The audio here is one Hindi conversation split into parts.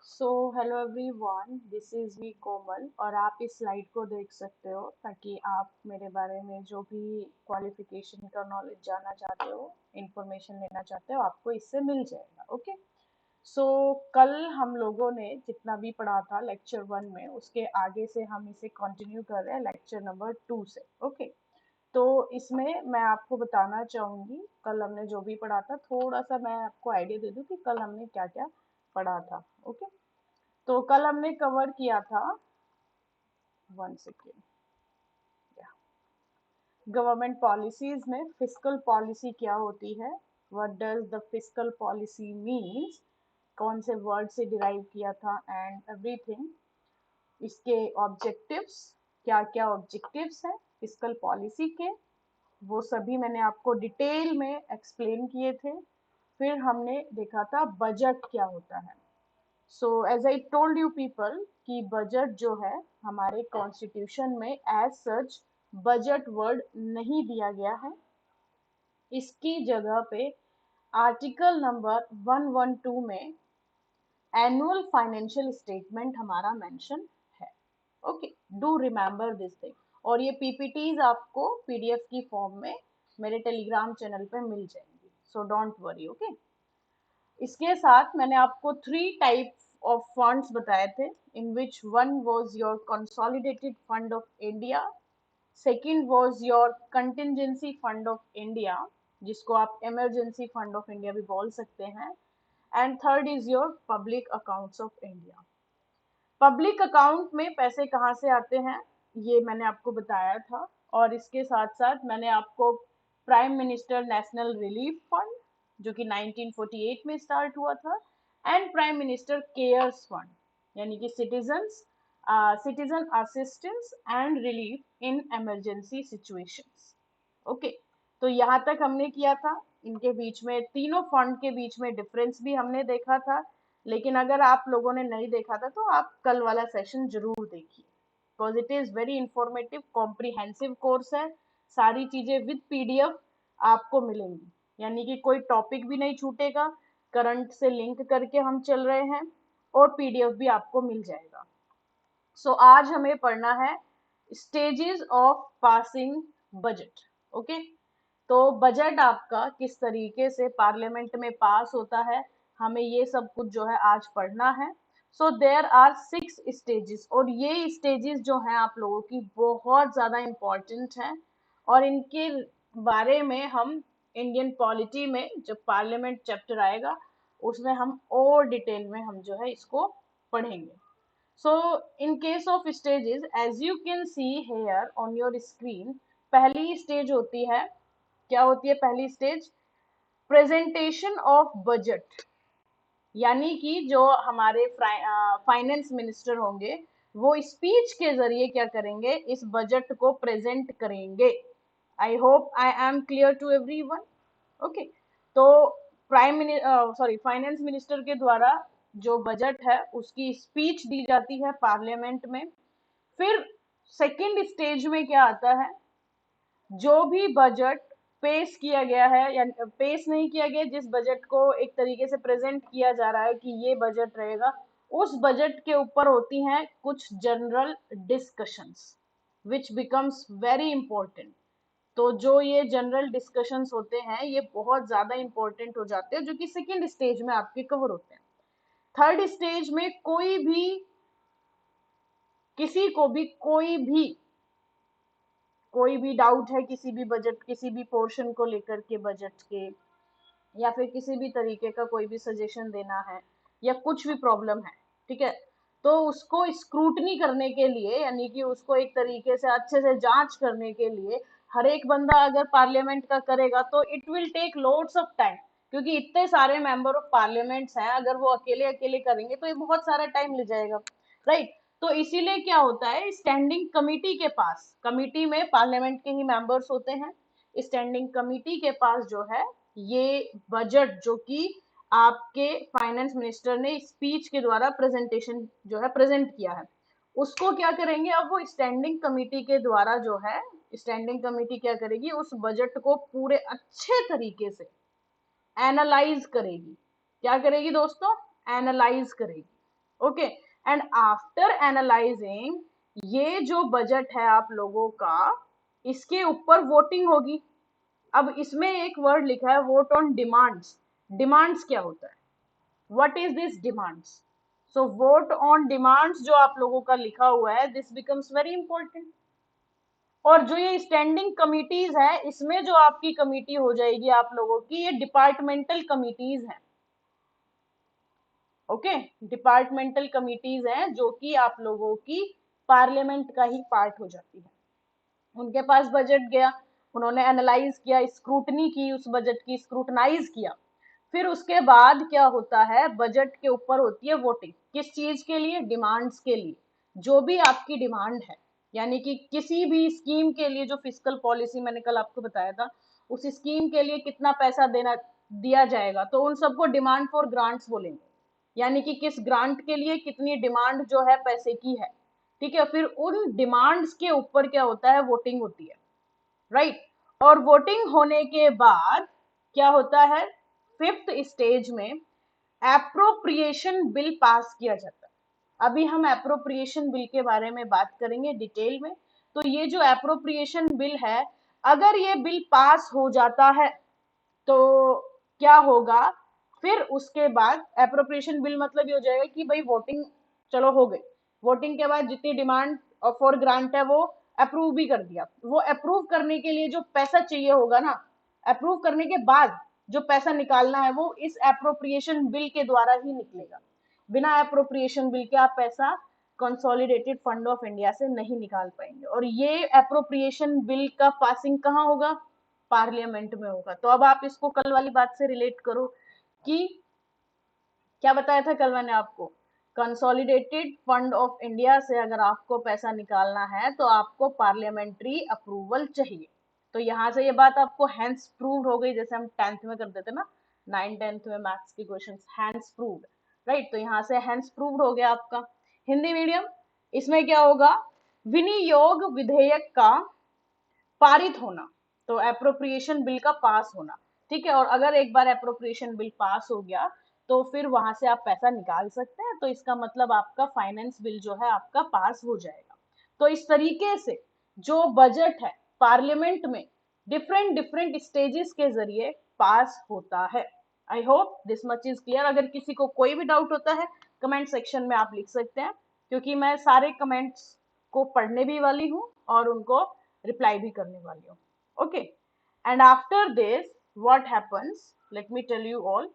So hello everyone, this is me Komal और आप इस स्लाइड को देख सकते हो ताकि आप मेरे बारे में जो भी क्वालिफिकेशन का नॉलेज जानना चाहते हो, इंफॉर्मेशन लेना चाहते हो, आपको इससे मिल जाएगा। ओके। सो कल हम लोगों ने जितना भी पढ़ा था लेक्चर 1 में, उसके आगे से हम इसे कंटिन्यू कर रहे हैं लेक्चर नंबर 2 से। ओके। तो इसमें मैं आपको बताना चाहूँगी कल हमने जो भी पढ़ा था, थोड़ा सा मैं आपको आइडिया दे दूँ कि कल हमने क्या क्या पढ़ा था। ओके। तो कल हमने कवर किया था, वन सेकेंड, गवर्नमेंट पॉलिसीज में फिस्कल पॉलिसी क्या होती है, what does the fiscal policy means, कौन से वर्ड से डिराइव किया था एंड एवरीथिंग। इसके ऑब्जेक्टिव्स, क्या क्या ऑब्जेक्टिव्स हैं फिस्कल पॉलिसी के, वो सभी मैंने आपको डिटेल में एक्सप्लेन किए थे। फिर हमने देखा था बजट क्या होता है। So as I told you people कि बजट जो है हमारे कॉन्स्टिट्यूशन में एज सच बजट वर्ड नहीं दिया गया है। इसकी जगह पे आर्टिकल नंबर 112 में एनुअल फाइनेंशियल स्टेटमेंट हमारा मेंशन है। Okay, do remember this thing. और ये पीपीटीज आपको पीडीएफ की फॉर्म में मेरे टेलीग्राम चैनल पे मिल जाएंगी, सो डोंट वरी। ओके। इसके साथ मैंने आपको 3 टाइप्स ऑफ फंड्स बताए थे, in which one was your consolidated fund of India, second was your contingency fund of India, जिसको आप इमरजेंसी फंड ऑफ इंडिया भी बोल सकते हैं, and third is your public accounts of India. Public account में पैसे कहाँ से आते हैं ये मैंने आपको बताया था, और इसके साथ साथ मैंने आपको prime minister national relief fund जो कि 1948 में स्टार्ट हुआ था, and prime minister cares fund यानी कि citizen assistance and relief in emergency situations. Okay. तो यहाँ तक हमने किया था। इनके बीच में, तीनों फंड के बीच में डिफरेंस भी हमने देखा था। लेकिन अगर आप लोगों ने नहीं देखा था तो आप कल वाला सेशन जरूर देखिए, because it is very informative, comprehensive course है। सारी चीजें विद पीडीएफ आपको मिलेंगी, यानी कि कोई टॉपिक भी नहीं छूटेगा। करंट से लिंक करके हम चल रहे हैं और पीडीएफ भी आपको मिल जाएगा। सो आज हमें पढ़ना है stages of passing budget. Okay. तो बजट आपका किस तरीके से पार्लियामेंट में पास होता है, हमें ये सब कुछ जो है आज पढ़ना है। सो देयर आर 6 स्टेजेस, और ये स्टेजेस जो हैं आप लोगों की बहुत ज्यादा इम्पोर्टेंट हैं, और इनके बारे में हम इंडियन पॉलिटी में जब पार्लियामेंट चैप्टर आएगा उसमें हम और डिटेल में हम जो है इसको पढ़ेंगे। So in case of stages, as you can see here on your screen, पहली स्टेज होती है, क्या होती है पहली स्टेज? प्रेजेंटेशन ऑफ बजट, यानी कि जो हमारे फाइनेंस मिनिस्टर होंगे वो स्पीच के जरिए क्या करेंगे, इस बजट को प्रेजेंट करेंगे। I hope I am clear to everyone. Okay. तो फाइनेंस मिनिस्टर के द्वारा जो बजट है उसकी स्पीच दी जाती है पार्लियामेंट में। फिर सेकंड स्टेज में क्या आता है, जो भी बजट पेश किया गया है या पेश नहीं किया गया, जिस बजट को एक तरीके से प्रेजेंट किया जा रहा है कि ये बजट रहेगा, उस बजट के ऊपर होती हैं कुछ general discussions which becomes very important. तो जो ये जनरल डिस्कशंस होते हैं ये बहुत ज्यादा इंपॉर्टेंट हो जाते हैं, जो कि सेकेंड स्टेज में आपके कवर होते हैं। थर्ड स्टेज में कोई भी, किसी को भी कोई भी डाउट है किसी भी बजट, किसी भी पोर्शन को लेकर के बजट के, या फिर किसी भी तरीके का कोई भी सजेशन देना है या कुछ भी प्रॉब्लम है, ठीक है, तो उसको स्क्रूटनी करने के लिए, यानी कि उसको एक तरीके से अच्छे से जांच करने के लिए हर एक बंदा अगर पार्लियामेंट का करेगा तो it will take loads of time, क्योंकि इतने सारे मेंबर ऑफ पार्लियामेंट्स हैं, अगर वो अकेले अकेले करेंगे तो ये बहुत सारा टाइम ले जाएगा, राइट। तो इसीलिए क्या होता है, स्टैंडिंग कमिटी के पास, कमिटी में पार्लियामेंट के ही मेंबर्स होते हैं, स्टैंडिंग कमिटी के पास जो है ये बजट जो कि आपके फाइनेंस मिनिस्टर ने स्पीच के द्वारा प्रेजेंटेशन जो है प्रेजेंट किया है, उसको क्या करेंगे, अब वो स्टैंडिंग कमिटी के द्वारा जो है, स्टैंडिंग कमिटी क्या करेगी, उस बजट को पूरे अच्छे तरीके से एनालाइज करेगी। क्या करेगी दोस्तों? एनालाइज करेगी। ओके, एंड आफ्टर एनालाइजिंग ये जो बजट है आप लोगों का, इसके ऊपर वोटिंग होगी। अब इसमें एक वर्ड लिखा है वोट ऑन डिमांड्स। डिमांड्स क्या होता है? What is this demands? So vote on demands जो आप लोगों का लिखा हुआ है, दिस बिकम्स वेरी इंपॉर्टेंट। और जो ये स्टैंडिंग कमिटीज है, इसमें जो आपकी कमिटी हो जाएगी आप लोगों की, ये डिपार्टमेंटल कमिटीज हैं। ओके, डिपार्टमेंटल कमिटीज हैं जो कि आप लोगों की पार्लियामेंट का ही पार्ट हो जाती है। उनके पास बजट गया, उन्होंने एनालाइज किया, स्क्रूटनी की, उस बजट की स्क्रूटनाइज किया। फिर उसके बाद क्या होता है, बजट के ऊपर होती है वोटिंग। किस चीज के लिए? डिमांड्स के लिए। जो भी आपकी डिमांड है, यानी कि किसी भी स्कीम के लिए, जो फिस्कल पॉलिसी मैंने कल आपको बताया था, उस स्कीम के लिए कितना पैसा देना दिया जाएगा, तो उन सबको डिमांड फॉर ग्रांट्स बोलेंगे। यानी कि किस ग्रांट के लिए कितनी डिमांड जो है पैसे की है। ठीक है, फिर उन डिमांड्स के ऊपर क्या होता है, वोटिंग होती है, राइट। और वोटिंग होने के बाद क्या होता है, फिफ्थ स्टेज में एप्रोप्रिएशन बिल पास किया जाता है। अभी हम एप्रोप्रिएशन बिल के बारे में बात करेंगे डिटेल में। तो ये जो एप्रोप्रिएशन बिल है, अगर ये बिल पास हो जाता है तो क्या होगा, फिर उसके बाद एप्रोप्रिएशन बिल मतलब ये हो जाएगा कि भाई वोटिंग चलो हो गई, वोटिंग के बाद जितनी डिमांड फॉर ग्रांट है वो अप्रूव भी कर दिया। वो अप्रूव करने के लिए जो पैसा चाहिए होगा ना, अप्रूव करने के बाद जो पैसा निकालना है वो इस एप्रोप्रिएशन बिल के द्वारा ही निकलेगा। बिना एप्रोप्रिएशन बिल के आप पैसा कंसोलिडेटेड फंड ऑफ इंडिया से नहीं निकाल पाएंगे। और ये एप्रोप्रिएशन बिल का पासिंग कहाँ होगा? पार्लियामेंट में होगा। तो अब आप इसको कल वाली बात से रिलेट करो कि क्या बताया था कल मैंने आपको, कंसोलिडेटेड फंड ऑफ इंडिया से अगर आपको पैसा निकालना है तो आपको पार्लियामेंट्री अप्रूवल चाहिए। तो यहाँ से ये बात आपको हैंस प्रूव्ड हो गई, जैसे हम 10th में करते थे ना, 9th-10th में मैथ्स के क्वेश्चंस, हैंस प्रूव्ड, राइट। तो यहाँ से हैंस प्रूव्ड हो गया आपका। हिंदी मीडियम, इसमें क्या होगा, विनियोग विधेयक का पारित होना, तो एप्रोप्रिएशन बिल का पास होना। ठीक है, और अगर एक बार एप्रोप्रिएशन बिल पास हो गया तो फिर वहां से आप पैसा निकाल सकते हैं। तो इसका मतलब आपका फाइनेंस बिल जो है आपका पास हो जाएगा। तो इस तरीके से जो बजट है पार्लियामेंट में डिफरेंट डिफरेंट स्टेजेस के जरिए पास होता है। I hope this much is clear. अगर किसी को कोई भी डाउट होता है कमेंट सेक्शन में आप लिख सकते हैं, क्योंकि मैं सारे कमेंट्स को पढ़ने भी वाली हूँ और उनको रिप्लाई भी करने वाली हूँ। Okay, and after this what happens, let me tell you all.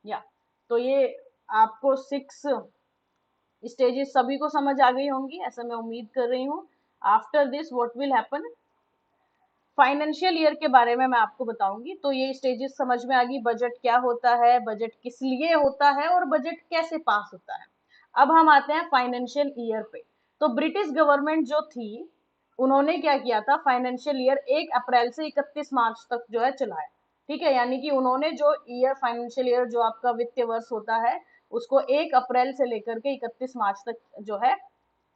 या तो ये आपको 6 स्टेजेस सभी को समझ आ गई होंगी, ऐसा मैं उम्मीद कर रही हूँ। After this what will happen, financial year के बारे में मैं आपको बताऊंगी। तो ये स्टेजेस समझ में आ गई, बजट क्या होता है, बजट किस लिए होता है और बजट कैसे पास होता है। अब हम आते हैं फाइनेंशियल ईयर पे। तो ब्रिटिश गवर्नमेंट जो थी, उन्होंने क्या किया था, फाइनेंशियल ईयर 1 अप्रैल से 31 मार्च तक जो है चलाया। ठीक है, यानी कि उन्होंने जो ईयर, फाइनेंशियल ईयर जो आपका वित्तीय वर्ष होता है, उसको 1 अप्रैल से लेकर के 31 मार्च तक जो है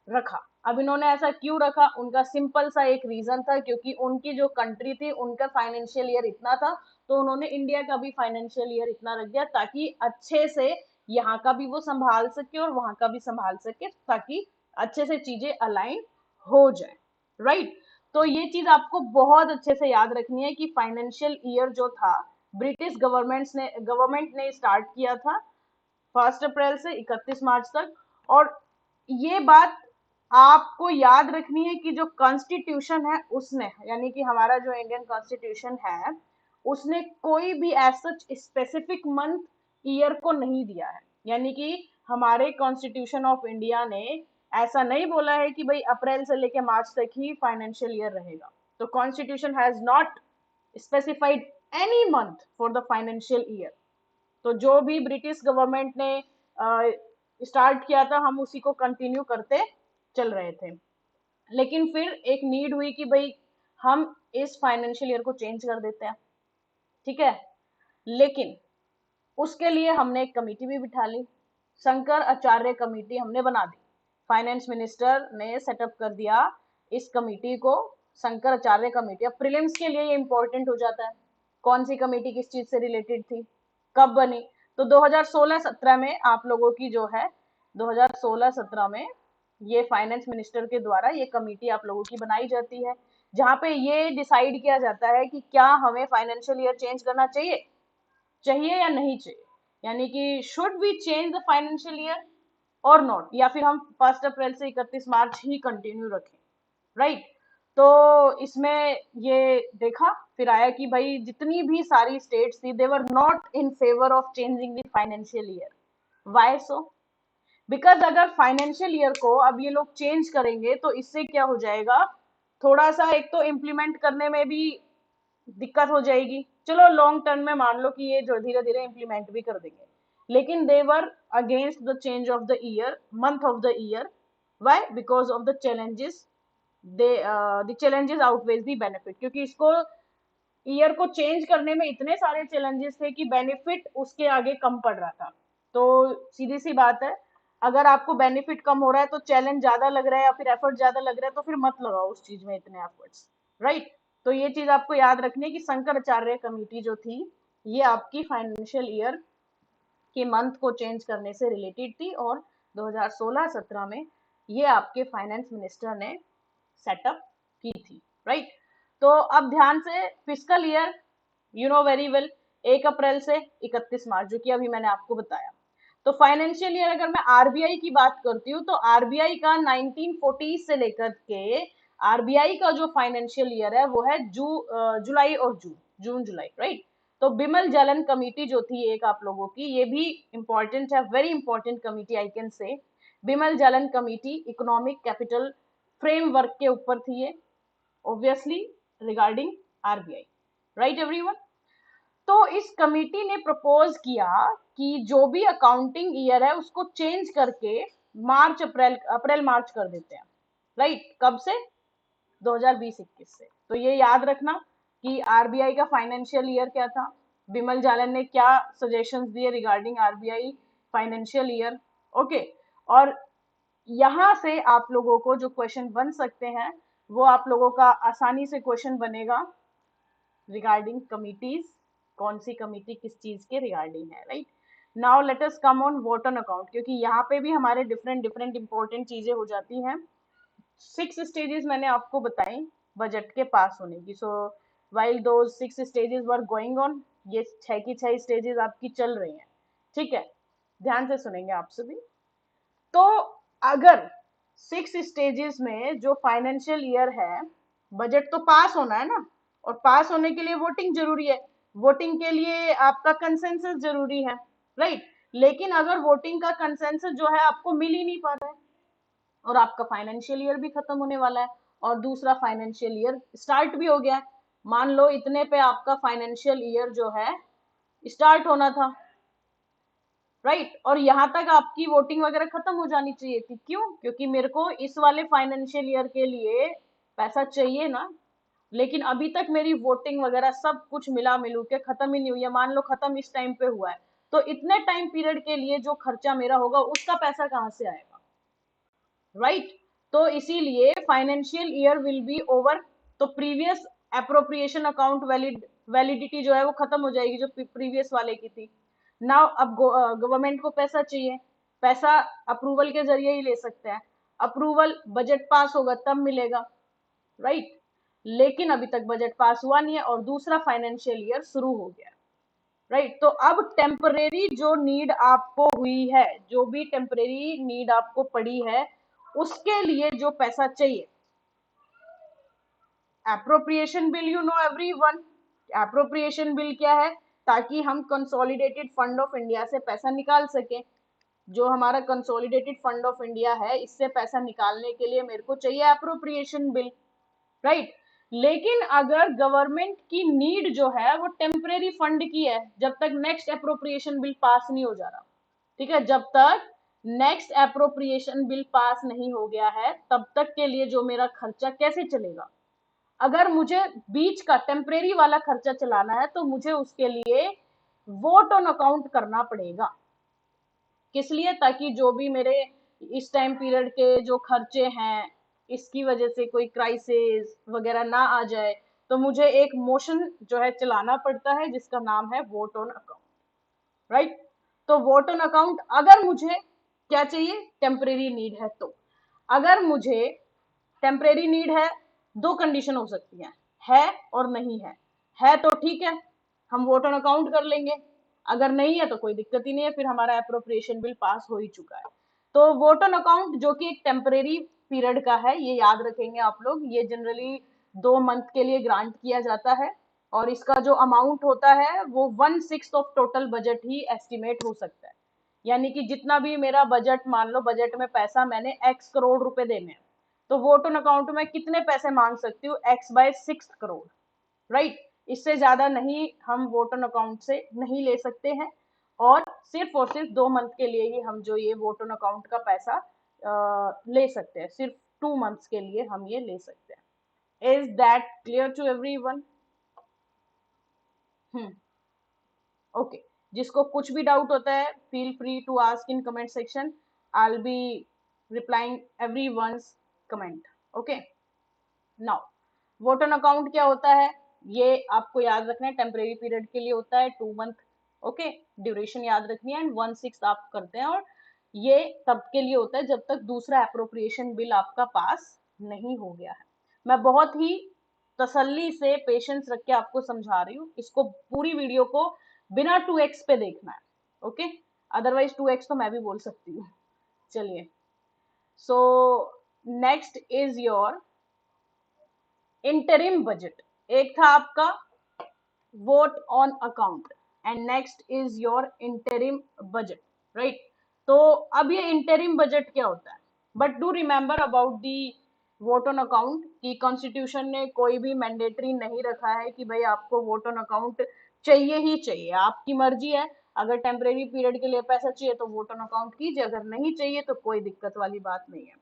रखा। अब इन्होंने ऐसा क्यों रखा, उनका सिंपल सा एक रीजन था, क्योंकि उनकी जो कंट्री थी उनका फाइनेंशियल ईयर इतना था, तो उन्होंने इंडिया का भी फाइनेंशियल ईयर इतना रख दिया ताकि अच्छे से यहाँ का भी वो संभाल सके और वहां का भी संभाल सके, ताकि अच्छे से चीजें अलाइन हो जाए, राइट। तो ये चीज आपको बहुत अच्छे से याद रखनी है कि फाइनेंशियल ईयर जो था ब्रिटिश गवर्नमेंट ने स्टार्ट किया था 1 अप्रैल से 31 मार्च तक। और ये बात आपको याद रखनी है कि जो कॉन्स्टिट्यूशन है उसने, यानी कि हमारा जो इंडियन कॉन्स्टिट्यूशन है, उसने कोई भी सच स्पेसिफिक मंथ ईयर को नहीं दिया है। यानी कि हमारे कॉन्स्टिट्यूशन ऑफ इंडिया ने ऐसा नहीं बोला है कि भाई अप्रैल से लेके मार्च तक ही फाइनेंशियल ईयर रहेगा। तो constitution has not specified any month for the financial year. तो जो भी ब्रिटिश गवर्नमेंट ने स्टार्ट किया था हम उसी को कंटिन्यू करते चल रहे थे। लेकिन फिर एक नीड हुई कि भाई हम इस फाइनेंशियल ईयर को चेंज कर देते हैं। ठीक है, लेकिन उसके लिए हमने एक कमेटी भी बिठा ली, शंकर आचार्य कमेटी हमने बना दी। फाइनेंस मिनिस्टर ने सेटअप कर दिया इस कमेटी को, शंकर आचार्य कमेटी। अब प्रीलिम्स के लिए ये इंपॉर्टेंट हो जाता है, कौन सी कमेटी किस चीज से रिलेटेड थी, कब बनी। तो 2016-17 में आप लोगों की जो है 2016-17 में ये फाइनेंस मिनिस्टर के द्वारा ये कमेटी आप लोगों की बनाई जाती है, जहां पे ये डिसाइड किया जाता है कि क्या हमें फाइनेंशियल ईयर चेंज करना चाहिए चाहिए या नहीं चाहिए, यानी कि should we change the financial year और नॉट, या फिर हम 1 अप्रैल से 31 मार्च ही कंटिन्यू रखें, राइट। तो इसमें ये देखा फिर आया कि भाई जितनी भी सारी स्टेट्स थी they were not in favour of changing the financial year. Why so? Because अगर फाइनेंशियल ईयर को अब ये लोग चेंज करेंगे तो इससे क्या हो जाएगा, थोड़ा सा एक तो इम्प्लीमेंट करने में भी दिक्कत हो जाएगी। चलो लॉन्ग टर्म में मान लो कि ये जो धीरे धीरे इम्प्लीमेंट भी कर देंगे, लेकिन they were against the change of the year, month of the year. Why? Because of the challenges, they the challenges outweighs the benefit, क्योंकि इसको ईयर को चेंज करने में इतने सारे चैलेंजेस थे कि बेनिफिट उसके आगे कम पड़ रहा था। तो सीधी सी बात है, अगर आपको बेनिफिट कम हो रहा है तो चैलेंज ज्यादा लग रहा है या फिर एफर्ट ज्यादा लग रहा है, तो फिर मत लगाओ उस चीज में इतने एफर्ट्स, राइट। तो ये चीज आपको याद रखनी है कि शंकराचार्य कमेटी जो थी ये आपकी फाइनेंशियल ईयर के मंथ को चेंज करने से रिलेटेड थी, और 2016-17 में ये आपके फाइनेंस मिनिस्टर ने सेटअप की थी, राइट। तो अब ध्यान से, fiscal year you know very well 1 अप्रैल से 31 मार्च, जो कि अभी मैंने आपको बताया। तो फाइनेंशियल ईयर अगर मैं आरबीआई की बात करती हूँ तो आरबीआई का 1940 से लेकर के आरबीआई का जो फाइनेंशियल ईयर है वो है जुलाई और जून जुलाई, राइट। तो बिमल जालन कमेटी जो थी एक आप लोगों की, ये भी इंपॉर्टेंट है, very important committee I can say. Bimal Jalan committee economic capital framework के ऊपर थी ये, obviously regarding RBI, right everyone. तो इस कमेटी ने प्रपोज किया कि जो भी अकाउंटिंग ईयर है उसको चेंज करके मार्च अप्रैल मार्च कर देते हैं, राइट। कब से? 2020-21 से। तो ये याद रखना कि आरबीआई का फाइनेंशियल ईयर क्या था, बिमल जालन ने क्या सजेशंस दिए regarding RBI financial year, okay. और यहाँ से आप लोगों को जो क्वेश्चन बन सकते हैं वो आप लोगों का आसानी से क्वेश्चन बनेगा रिगार्डिंग कमिटीज, कौन सी कमिटी किस चीज के रिगार्डिंग है, right. Now let us come on vote on account, क्योंकि यहाँ पे भी हमारे डिफरेंट डिफरेंट इंपॉर्टेंट चीजें हो जाती हैं। 6 स्टेजेस मैंने आपको बताई बजट के पास होने की। सो वाइल दो 6 स्टेजेस वर गोइंग ऑन, ये 6 की 6 स्टेजेस आपकी चल रही हैं, ठीक है। ध्यान से सुनेंगे आप सभी। तो अगर 6 स्टेजेस में जो फाइनेंशियल ईयर है, बजट तो पास होना है ना, और पास होने के लिए वोटिंग जरूरी है, वोटिंग के लिए आपका कंसेंसस जरूरी है, राइट। लेकिन अगर वोटिंग का कंसेंसस जो है आपको मिल ही नहीं पा रहा है, और आपका फाइनेंशियल ईयर भी खत्म होने वाला है और दूसरा फाइनेंशियल ईयर स्टार्ट भी हो गया है, मान लो इतने पे आपका फाइनेंशियल ईयर जो है स्टार्ट होना था, राइट। और यहाँ तक आपकी वोटिंग वगैरह खत्म हो जानी चाहिए थी, क्यों? क्योंकि मेरे को इस वाले फाइनेंशियल ईयर के लिए पैसा चाहिए ना, लेकिन अभी तक मेरी वोटिंग वगैरह सब कुछ मिला मिलू के खत्म ही नहीं हुई है, मान लो खत्म इस टाइम पे हुआ है, तो इतने टाइम पीरियड के लिए जो खर्चा मेरा होगा उसका पैसा कहाँ से आएगा, राइट। तो इसीलिए financial year will be over, तो प्रीवियस अप्रोप्रिएशन अकाउंट वैलिडिटी जो है वो खत्म हो जाएगी जो प्रीवियस वाले की थी। नाउ अब गवर्नमेंट को पैसा चाहिए, पैसा अप्रूवल के जरिए ही ले सकते हैं, अप्रूवल बजट पास होगा तब मिलेगा, राइट। लेकिन अभी तक बजट पास हुआ नहीं है और दूसरा फाइनेंशियल ईयर शुरू हो गया, राइट। तो अब टेम्परेरी जो नीड आपको हुई है, जो भी टेम्परेरी नीड आपको पड़ी है उसके लिए जो पैसा चाहिए, appropriation bill, you know everyone, appropriation bill क्या है? ताकि हम कंसोलिडेटेड फंड ऑफ इंडिया से पैसा निकाल सके। जो हमारा कंसोलिडेटेड फंड ऑफ इंडिया है इससे पैसा निकालने के लिए मेरे को चाहिए एप्रोप्रिएशन बिल, राइट। लेकिन अगर गवर्नमेंट की नीड जो है वो टेम्परेरी फंड की है, जब तक नेक्स्ट एप्रोप्रिएशन बिल पास नहीं हो जा रहा, ठीक है, जब तक नेक्स्ट एप्रोप्रिएशन बिल पास नहीं हो गया है तब तक के लिए जो मेरा खर्चा कैसे चलेगा? अगर मुझे बीच का टेम्परेरी वाला खर्चा चलाना है तो मुझे उसके लिए वोट ऑन अकाउंट करना पड़ेगा। किस लिए? ताकि जो भी मेरे इस टाइम पीरियड के जो खर्चे हैं इसकी वजह से कोई क्राइसिस वगैरह ना आ जाए, तो मुझे एक मोशन जो है चलाना पड़ता है जिसका नाम है वोट ऑन अकाउंट, राइट। तो वोट ऑन अकाउंट अगर मुझे क्या चाहिए, टेम्परेरी नीड है। तो अगर मुझे टेम्परेरी नीड है, दो कंडीशन हो सकती है और नहीं है तो ठीक है, हम वोट ऑन अकाउंट कर लेंगे, अगर नहीं है तो कोई दिक्कत ही नहीं है, फिर हमारा अप्रोप्रिएशन बिल पास हो ही चुका है। तो वोट ऑन अकाउंट जो कि एक टेम्परेरी पीरियड का है, ये याद रखेंगे आप लोग, ये जनरली 2 मंथ के लिए ग्रांट किया जाता है, और इसका जो अमाउंट होता है वो 1/6 of total budget he estimate हो सकता है। यानी कि जितना भी मेरा बजट, मान लो बजट में पैसा मैंने x करोड़ रुपए देने हैं, तो वोट ऑन अकाउंट में कितने पैसे मांग सकती हूँ, x/6 करोड़, राइट। इससे ज्यादा नहीं हम वोट ऑन अकाउंट से नहीं ले सकते हैं, और सिर्फ 2 मंथ के लिए ही हम जो ये वोट ऑन अकाउंट का पैसा ले सकते हैं, सिर्फ 2 मंथ्स के लिए हम ये ले सकते हैं। Is that clear to everyone? Okay, जिसको कुछ भी डाउट होता है, feel free to ask in comment section, I will be replying everyone's comment. Okay, now vote on account क्या होता है, ये आपको याद रखना है, टेम्परेरी पीरियड के लिए होता है, 2 मंथ। ओके, ड्यूरेशन याद रखनी है, एंड 1/6 आप करते हैं, और ये तब के लिए होता है जब तक दूसरा अप्रोप्रिएशन बिल आपका पास नहीं हो गया है। मैं बहुत ही तसल्ली से पेशेंस रख के आपको समझा रही हूँ, इसको पूरी वीडियो को बिना 2x पे देखना है। ओके, अदरवाइज 2x तो मैं भी बोल सकती हूँ। चलिए, so next is your interim budget. एक था आपका vote on account, and next is your interim budget, right. तो अब ये इंटरिम बजट क्या होता है, but do remember about the vote on account की कॉन्स्टिट्यूशन ने कोई भी मैंडेटरी नहीं रखा है कि भाई आपको वोट ऑन अकाउंट चाहिए ही चाहिए, आपकी मर्जी है। अगर टेम्परेरी पीरियड के लिए पैसा चाहिए तो वोट ऑन अकाउंट कीजिए, अगर नहीं चाहिए तो कोई दिक्कत वाली बात नहीं है।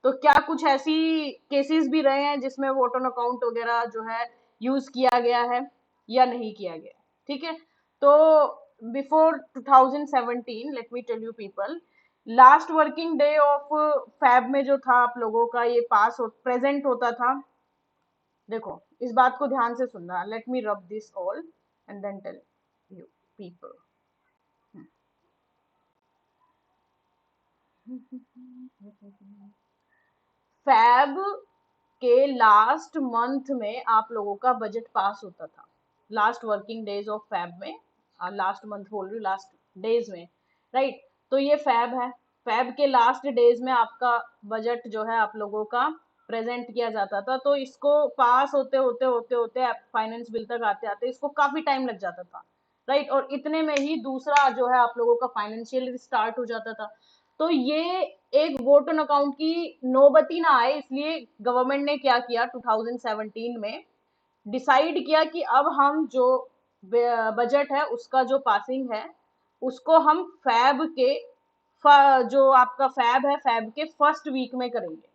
तो क्या कुछ ऐसी केसेस भी रहे हैं जिसमें वोट ऑन अकाउंट वगैरह जो है यूज किया गया है या नहीं किया गया, ठीक है। तो before 2017, let me tell you people, last working day of Feb में जो था आप लोगों का ये प्रेजेंट होता था। देखो, इस बात को ध्यान से सुनना, let me rub this all and then tell you people. Feb के लास्ट मंथ में आप लोगों का बजट पास होता था, last working days of Feb में, लास्ट मंथ बोल रही हूँ, लास्ट डेज में, राइट। तो ये फैब है, फैब के लास्ट डेज में आपका बजट जो है आप लोगों का प्रेजेंट किया जाता था। तो इसको पास होते होते होते होते फाइनेंस बिल तक आते आते इसको काफी टाइम लग जाता था, राइट। और इतने में ही दूसरा जो है आप लोगों का फाइनेंशियल स्टार्ट हो जाता था। तो ये एक वोट ऑन अकाउंट की नौबती ना आए, इसलिए गवर्नमेंट ने क्या किया 2017 में, डिसाइड किया कि अब हम जो बजट है उसका जो पासिंग है उसको हम फैब के जो आपका फैब है फैब के फर्स्ट वीक में करेंगे,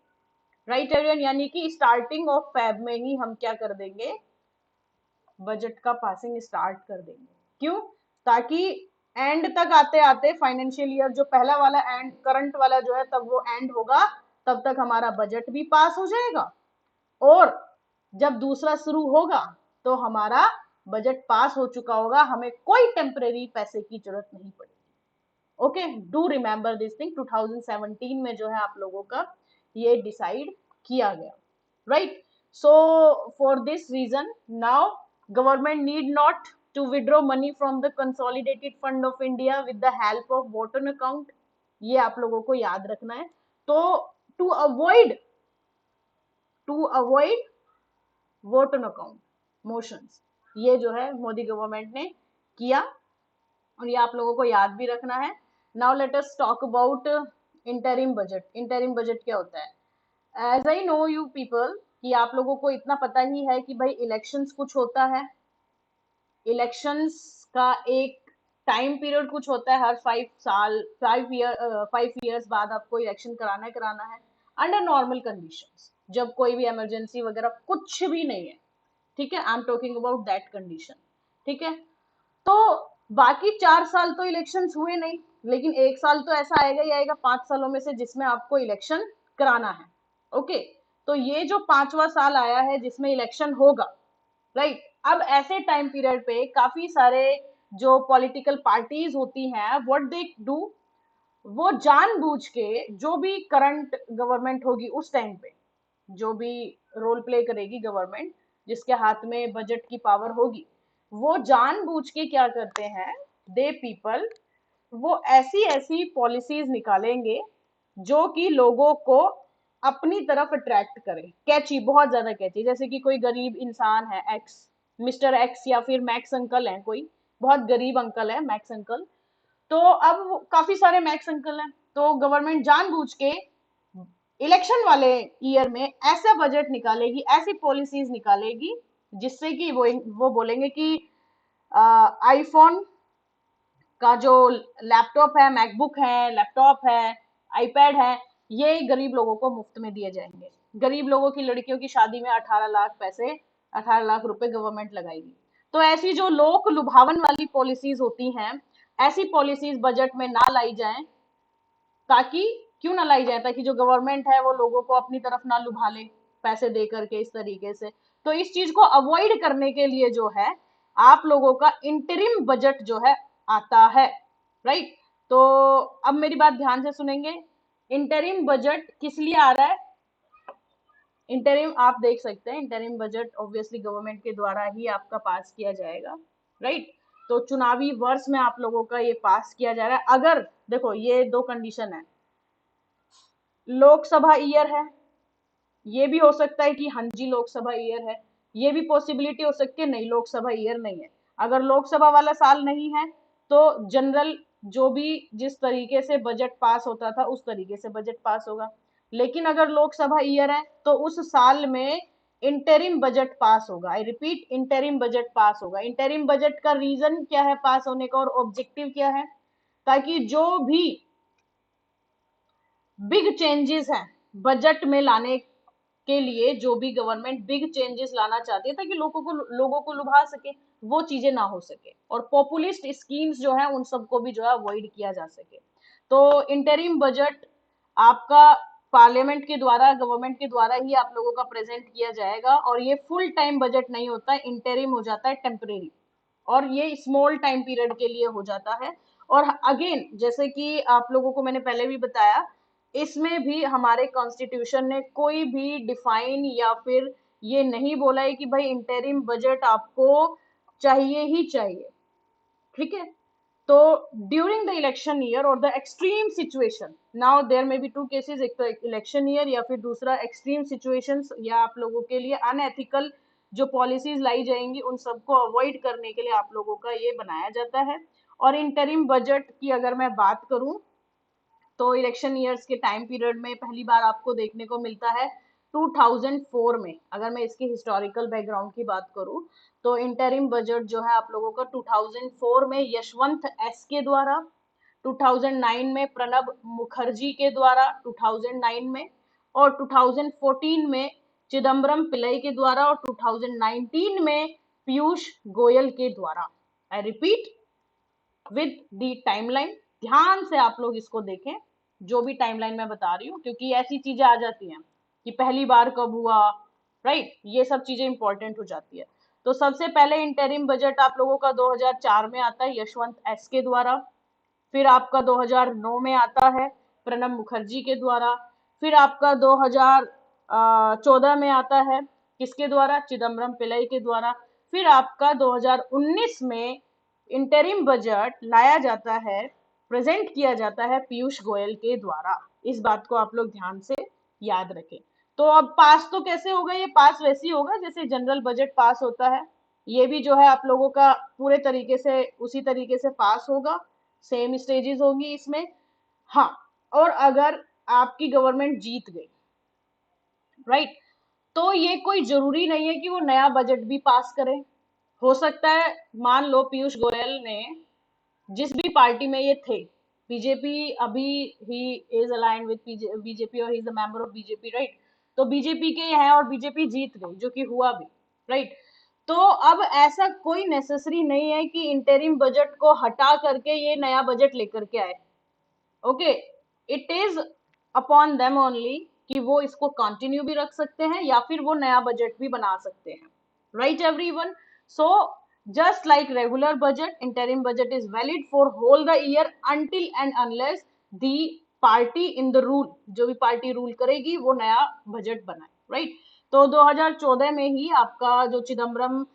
राइट एवरीवन। यानी कि स्टार्टिंग ऑफ फैब में ही हम क्या कर देंगे, बजट का पासिंग स्टार्ट कर देंगे। क्यों? ताकि एंड तक आते आते फाइनेंशियल ईयर जो पहला वाला एंड करंट वाला जो है तब वो एंड होगा, तब तक हमारा बजट भी पास हो जाएगा, और जब दूसरा शुरू होगा तो हमारा बजट पास हो चुका होगा, हमें कोई टेम्परेरी पैसे की जरूरत नहीं पड़ेगी। Okay, do remember this thing, 2017 में जो है आप लोगों का ये डिसाइड किया गया, right. So for this reason now government need not to withdraw money from the consolidated fund of India with the help of vote on account, ये आप लोगों को याद रखना है। तो to avoid vote on account motions, ये जो है मोदी गवर्नमेंट ने किया, और ये आप लोगों को याद भी रखना है। Now let us talk about interim budget. Interim budget क्या होता है? As I know you people कि आप लोगों को इतना पता ही है कि भाई इलेक्शंस कुछ होता है, इलेक्शंस का एक टाइम पीरियड कुछ होता है, हर 5 इयर्स बाद आपको इलेक्शन कराना है अंडर नॉर्मल कंडीशंस, जब कोई भी इमरजेंसी वगैरह कुछ भी नहीं है, ठीक है। I am talking about that condition, ठीक है। तो बाकी 4 साल तो इलेक्शंस हुए नहीं, लेकिन एक साल तो ऐसा आएगा ही आएगा 5 सालों में से जिसमें आपको इलेक्शन कराना है। ओके, तो ये जो 5वां साल आया है जिसमें इलेक्शन होगा, राइट। अब ऐसे टाइम पीरियड पे काफी सारे जो पॉलिटिकल पार्टीज होती हैं, व्हाट दे डू, वो जानबूझ के जो भी करंट गवर्नमेंट होगी उस टाइम पे, जो भी रोल प्ले करेगी गवर्नमेंट, जिसके हाथ में बजट की पावर होगी, वो जानबूझ के क्या करते हैं, दे पीपल, वो ऐसी ऐसी पॉलिसीज निकालेंगे जो कि लोगों को अपनी तरफ अट्रैक्ट करे, कैची, बहुत ज्यादा कैची। जैसे कि कोई गरीब इंसान है एक्स, मिस्टर एक्स या फिर मैक्स अंकल है, कोई बहुत गरीब अंकल है मैक्स अंकल, तो अब काफी सारे मैक्स अंकल हैं, तो गवर्नमेंट जानबूझ के इलेक्शन वाले ईयर में ऐसा बजट निकालेगी, ऐसी पॉलिसीज निकालेगी जिससे कि वो बोलेंगे कि आईफोन का जो लैपटॉप है, मैकबुक है, लैपटॉप है, आईपैड है, ये गरीब लोगों को मुफ्त में दिए जाएंगे। गरीब लोगों की लड़कियों की शादी में 18 लाख पैसे, 18 लाख रुपए गवर्नमेंट लगाएगी। तो ऐसी जो लोक लुभावन वाली पॉलिसीज होती हैं, ऐसी पॉलिसीज बजट में ना लाई जाएं, ताकि, क्यों ना लाई जाए, ताकि जो गवर्नमेंट है वो लोगों को अपनी तरफ ना लुभा ले पैसे दे करके इस तरीके से। तो इस चीज को अवॉइड करने के लिए जो है, आप लोगों का इंटरिम बजट जो है आता है, राइट। तो अब मेरी बात ध्यान से सुनेंगे, इंटरिम बजट किस लिए आ रहा है। इंटरिम आप देख सकते हैं, इंटरिम बजट ऑब्वियसली गवर्नमेंट के द्वारा ही आपका पास किया जाएगा, राइट। तो चुनावी वर्ष में आप लोगों का ये पास किया जा रहा है। अगर देखो, ये दो कंडीशन है, लोकसभा ईयर है, ये भी हो सकता है कि हाँ जी लोकसभा ईयर है, ये भी पॉसिबिलिटी हो सकती है नहीं लोकसभा ईयर नहीं है। अगर लोकसभा वाला साल नहीं है तो जनरल, जो भी जिस तरीके से बजट पास होता था उस तरीके से बजट पास होगा। लेकिन अगर लोकसभा ईयर है तो उस साल में इंटरिम बजट पास होगा। I repeat, interim budget pass होगा। इंटरिम बजट का रीजन क्या है पास होने का और ऑब्जेक्टिव क्या है, ताकि जो भी बिग चेंजेस हैं बजट में लाने के लिए, जो भी गवर्नमेंट बिग चेंजेस लाना चाहती है ताकि लोगों को लुभा सके, वो चीजें ना हो सके, और पॉपुलिस्ट स्कीम्स जो है उन सबको भी जो है अवॉइड किया जा सके। तो इंटरिम बजट आपका पार्लियामेंट के द्वारा, गवर्नमेंट के द्वारा ही आप लोगों का प्रेजेंट किया जाएगा, और ये फुल टाइम बजट नहीं होता है, इंटरिम हो जाता है, टेम्परेरी, और ये स्मॉल टाइम पीरियड के लिए हो जाता है। और अगेन, जैसे कि आप लोगों को मैंने पहले भी बताया, इसमें भी हमारे कॉन्स्टिट्यूशन ने कोई भी डिफाइन या फिर ये नहीं बोला है कि भाई इंटरिम बजट आपको चाहिए ही चाहिए, ठीक है। तो ड्यूरिंग द इलेक्शन ईयर और the extreme situation, now there may be two cases, एक तो इलेक्शन ईयर या फिर दूसरा एक्सट्रीम सिचुएशंस, या आप लोगों के लिए अनएथिकल जो पॉलिसीज लाई जाएंगी उन सबको अवॉइड करने के लिए आप लोगों का ये बनाया जाता है। और इंटरिम बजट की अगर मैं बात करूं, तो इलेक्शन ईयर्स के टाइम पीरियड में पहली बार आपको देखने को मिलता है 2004 में। अगर मैं इसके हिस्टोरिकल बैकग्राउंड की बात करूं, तो इंटरिम बजट जो है आप लोगों का 2004 में यशवंत एस के द्वारा, 2009 में प्रणब मुखर्जी के द्वारा 2009 में, और 2014 में चिदम्बरम पिल्लई के द्वारा, और 2019 में पीयूष गोयल के द्वारा। I repeat with the timeline, ध्यान से आप लोग इसको देखें, जो भी टाइमलाइन मैं बता रही हूँ, क्योंकि ऐसी चीजें आ जाती हैं कि पहली बार कब हुआ, राइट, ये सब चीजें इंपॉर्टेंट हो जाती है। तो सबसे पहले इंटरिम बजट आप लोगों का 2004 में आता है यशवंत एस के द्वारा, फिर आपका 2009 में आता है प्रणब मुखर्जी के द्वारा, फिर आपका 2014 में आता है किसके द्वारा, चिदम्बरम पिल्लई के द्वारा, फिर आपका 2019 में इंटरिम बजट लाया जाता है, प्रेजेंट किया जाता है पीयूष गोयल के द्वारा। इस बात को आप लोग ध्यान से याद रखें। तो अब पास तो कैसे होगा, ये पास वैसे ही होगा जैसे जनरल बजट पास होता है, ये भी जो है आप लोगों का पूरे तरीके से उसी तरीके से पास होगा, सेम स्टेजेस होंगी इसमें। हाँ, और अगर आपकी गवर्नमेंट जीत गई, राइट, तो ये कोई जरूरी नहीं है कि वो नया बजट भी पास करे। हो सकता है, मान लो पीयूष गोयल ने जिस भी पार्टी में ये थे, बीजेपी, अभी he is aligned with BJP और he is a member of BJP, right, तो बीजेपी के हैं और बीजेपी जीत गई, जो कि हुआ भी, राइट। तो अब ऐसा कोई नेसेसरी नहीं है कि इंटरिम बजट को हटा करके ये नया बजट लेकर के आए। Okay, it is upon them only कि वो इसको कंटिन्यू भी रख सकते हैं या फिर वो नया बजट भी बना सकते हैं, right everyone. So just like regular budget, interim budget is valid for whole the year until and unless the party in the rule, जो भी पार्टी रूल करेगी वो नया बजट बनाए, राइट। तो 2014 में ही आपका जो चिदम्बरम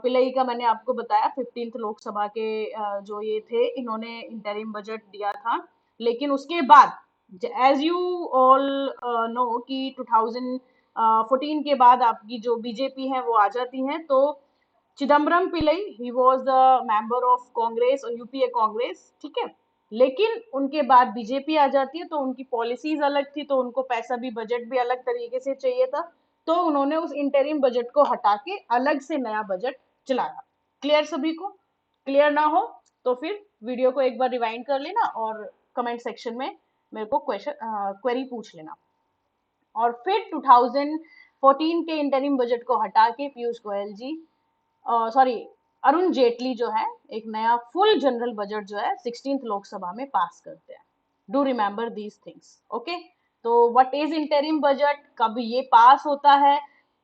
पिल्लई का मैंने आपको बताया 15th लोकसभा के जो ये थे, इन्होंने इंटरिम बजट दिया था। लेकिन उसके बाद एज यू ऑल नो कि 2014 के बाद आपकी जो बीजेपी है वो आ जाती है। तो Chidambaram Pillai he was the member of Congress और यूपीए कांग्रेस, ठीक है। लेकिन उनके बाद बीजेपी आ जाती है, तो उनकी पॉलिसीज अलग थी, तो उनको पैसा भी, बजट भी अलग तरीके से चाहिए था। तो उन्होंने उस इंटरिम बजट को हटा के अलग से नया बजट चलाया। क्लियर सभी को? क्लियर ना हो तो फिर वीडियो को एक बार रिवाइंड कर लेना और कमेंट सेक्शन में मेरे को क्वेश्चन क्वेरी पूछ लेना। और फिर 2014 के इंटरिम बजट को हटा के पीयूष गोयल जी, सॉरी, अरुण जेटली जो है, एक नया फुल जनरल बजट जो है 16th लोकसभा में पास करते हैं। Do remember these things, okay. तो व्हाट इज इंटरिम बजट, कब ये पास होता है,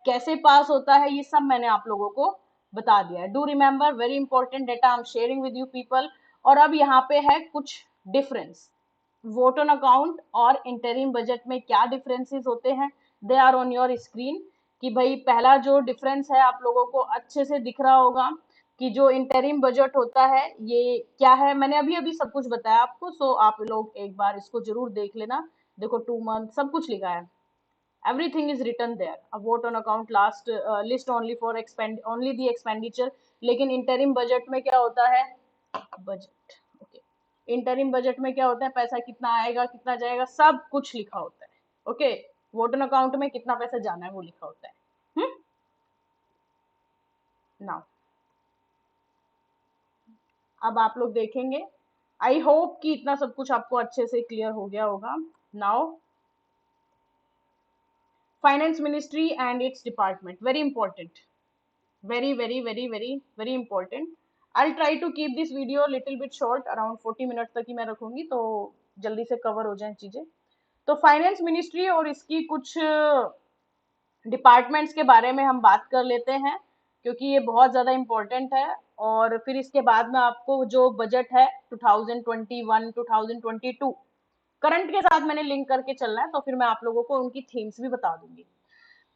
कैसे पास होता है, ये सब मैंने आप लोगों को बता दिया है। Do remember, very important data I am sharing with you people. और अब यहाँ पे है कुछ डिफरेंस, वोट ऑन अकाउंट और इंटरिम बजट में क्या डिफरेंसेस होते हैं, they are on your screen. कि भाई पहला जो डिफरेंस है आप लोगों को अच्छे से दिख रहा होगा कि जो इंटरिम बजट होता है ये क्या है। मैंने अभी अभी सब कुछ बताया आपको, सो आप लोग एक बार इसको जरूर देख लेना। देखो 2 month सब कुछ लिखा है, everything is written there. A vote on account last list only for expend only the expenditure। लेकिन इंटरिम बजट में क्या होता है, बजट, ओके, इंटरिम बजट में क्या होता है, पैसा कितना आएगा कितना जाएगा सब कुछ लिखा होता है, ओके। वोट ऑन अकाउंट में कितना पैसा जाना है वो लिखा होता है। नाउ अब आप लोग देखेंगे, आई होप कि इतना सब कुछ आपको अच्छे से क्लियर हो गया होगा। Now finance ministry and it's department, very important, very very very very very important। I'll try to keep this video little bit short, around 40 minutes तक ही मैं रखूंगी, तो जल्दी से कवर हो जाए चीजें। तो फाइनेंस मिनिस्ट्री और इसकी कुछ डिपार्टमेंट्स के बारे में हम बात कर लेते हैं, क्योंकि ये बहुत ज़्यादा इम्पोर्टेंट है। और फिर इसके बाद में आपको जो बजट है 2021 2022 करंट के साथ मैंने लिंक करके चलना है, तो फिर मैं आप लोगों को उनकी थीम्स भी बता दूंगी।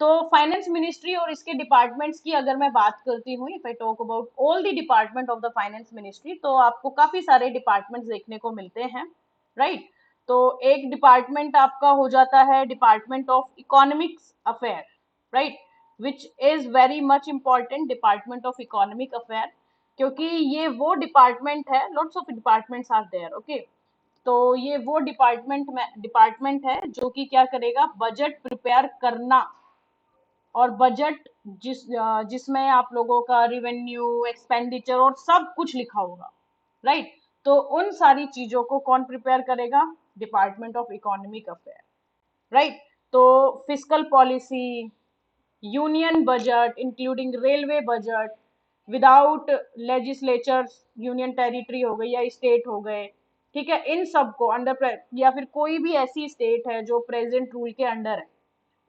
तो फाइनेंस मिनिस्ट्री और इसके डिपार्टमेंट्स की अगर मैं बात करती हूँ, if I talk about all the department of the finance ministry, तो आपको काफी सारे डिपार्टमेंट्स देखने को मिलते हैं, राइट। तो एक डिपार्टमेंट आपका हो जाता है department of economics affair, right, which is very much important, department of economic affair, क्योंकि ये वो डिपार्टमेंट है, lots of departments are there, okay. तो ये वो डिपार्टमेंट है जो कि क्या करेगा, बजट प्रिपेयर करना, और बजट जिसमें आप लोगों का रिवेन्यू एक्सपेंडिचर और सब कुछ लिखा होगा, राइट। तो उन सारी चीजों को कौन प्रिपेयर करेगा, department of economic affair, right. तो fiscal policy, union budget including railway budget without legislature, union territory हो गई या स्टेट हो गए, ठीक है, इन सब को अंडर, या फिर कोई भी ऐसी स्टेट है जो प्रेजेंट रूल के अंडर है,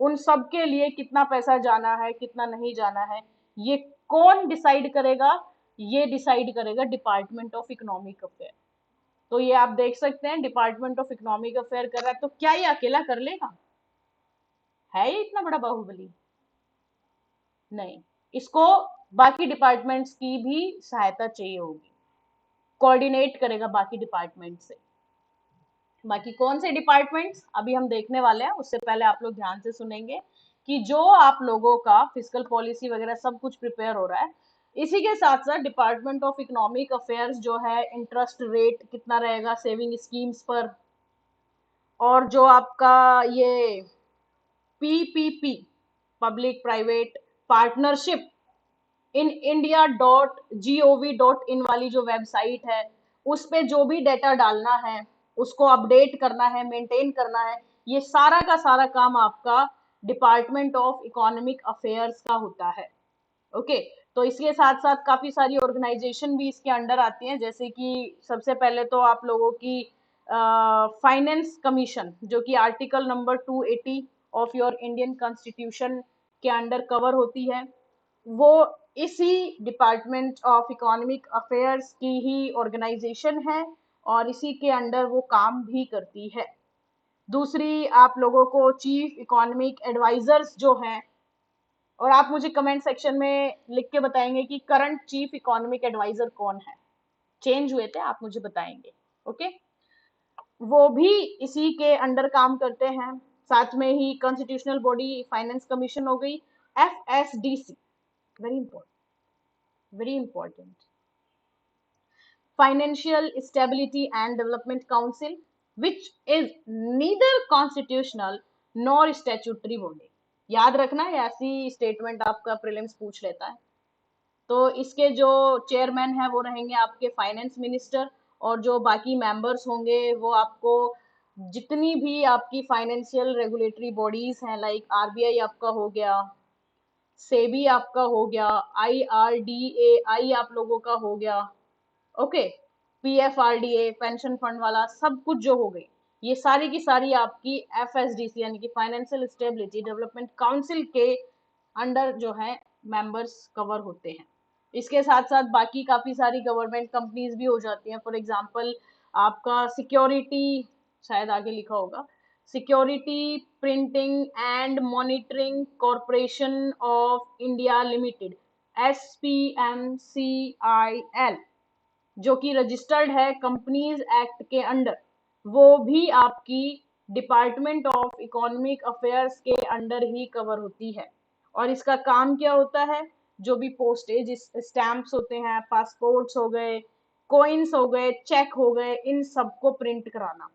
उन सब के लिए कितना पैसा जाना है कितना नहीं जाना है, ये कौन डिसाइड करेगा, ये डिसाइड करेगा डिपार्टमेंट ऑफ इकोनॉमिक अफेयर। तो ये आप देख सकते हैं डिपार्टमेंट ऑफ इकोनॉमिक अफेयर कर रहा है, तो क्या ये अकेला कर लेगा, है ये इतना बड़ा बाहुबली? नहीं, इसको बाकी डिपार्टमेंट्स की भी सहायता चाहिए होगी, कोऑर्डिनेट करेगा बाकी डिपार्टमेंट से। बाकी कौन से डिपार्टमेंट्स अभी हम देखने वाले हैं, उससे पहले आप लोग ध्यान से सुनेंगे कि जो आप लोगों का फिस्कल पॉलिसी वगैरह सब कुछ प्रिपेयर हो रहा है, इसी के साथ साथ डिपार्टमेंट ऑफ इकोनॉमिक अफेयर्स जो है, इंटरेस्ट रेट कितना रहेगा सेविंग स्कीम्स पर, और जो आपका ये PPP, public private partnership in india.gov.in वाली जो वेबसाइट है, उस पे जो भी डेटा डालना है, उसको अपडेट करना है, मेंटेन करना है, ये सारा का सारा काम आपका डिपार्टमेंट ऑफ इकोनॉमिक अफेयर्स का होता है, ओके। तो इसके साथ साथ काफी सारी ऑर्गेनाइजेशन भी इसके अंडर आती हैं, जैसे कि सबसे पहले तो आप लोगों की फाइनेंस कमीशन, जो कि article number 280 of your Indian constitution के अंडर कवर होती है, वो इसी डिपार्टमेंट ऑफ इकोनॉमिक अफेयर्स की ही ऑर्गेनाइजेशन है। और इसी के अंडर वो काम भी करती है। दूसरी, आप लोगों को चीफ इकोनॉमिक एडवाइजर्स जो हैं, और आप मुझे कमेंट सेक्शन में लिख के बताएंगे कि करंट चीफ इकोनॉमिक एडवाइजर कौन है, चेंज हुए थे, आप मुझे बताएंगे। ओके, वो भी इसी के अंडर काम करते हैं। साथ में ही कॉन्स्टिट्यूशनल बॉडी फाइनेंस कमीशन हो गई, FSDC, very important, very important, financial stability and development council, which is neither constitutional nor statutory body. याद रखना, ऐसी स्टेटमेंट आपका प्रीलिम्स पूछ लेता है। तो इसके जो चेयरमैन है वो रहेंगे आपके फाइनेंस मिनिस्टर, और जो बाकी मेंबर्स होंगे वो आपको जितनी भी आपकी फाइनेंशियल रेगुलेटरी बॉडीज हैं, लाइक RBI आपका हो गया, सेबी आपका हो गया, IRDAI आप लोगों का हो गया, ओके, PFRDA पेंशन फंड वाला, सब कुछ जो हो गई, ये सारी की सारी आपकी FSDC यानी कि फाइनेंशियल स्टेबिलिटी डेवलपमेंट काउंसिल के अंडर जो है मेंबर्स कवर होते हैं। इसके साथ साथ बाकी काफी सारी गवर्नमेंट कंपनीज भी हो जाती हैं। फॉर एग्जांपल आपका सिक्योरिटी, शायद आगे लिखा होगा, security printing and monitoring corporation of India limited, SPMCIL, जो कि रजिस्टर्ड है कंपनीज एक्ट के अंडर, वो भी आपकी डिपार्टमेंट ऑफ इकोनॉमिक अफेयर्स के अंडर ही कवर होती है। और इसका काम क्या होता है, जो भी पोस्टेज स्टैंप्स होते हैं, पासपोर्ट्स हो गए, कॉइन्स हो गए, चेक हो गए, इन सबको प्रिंट कराना,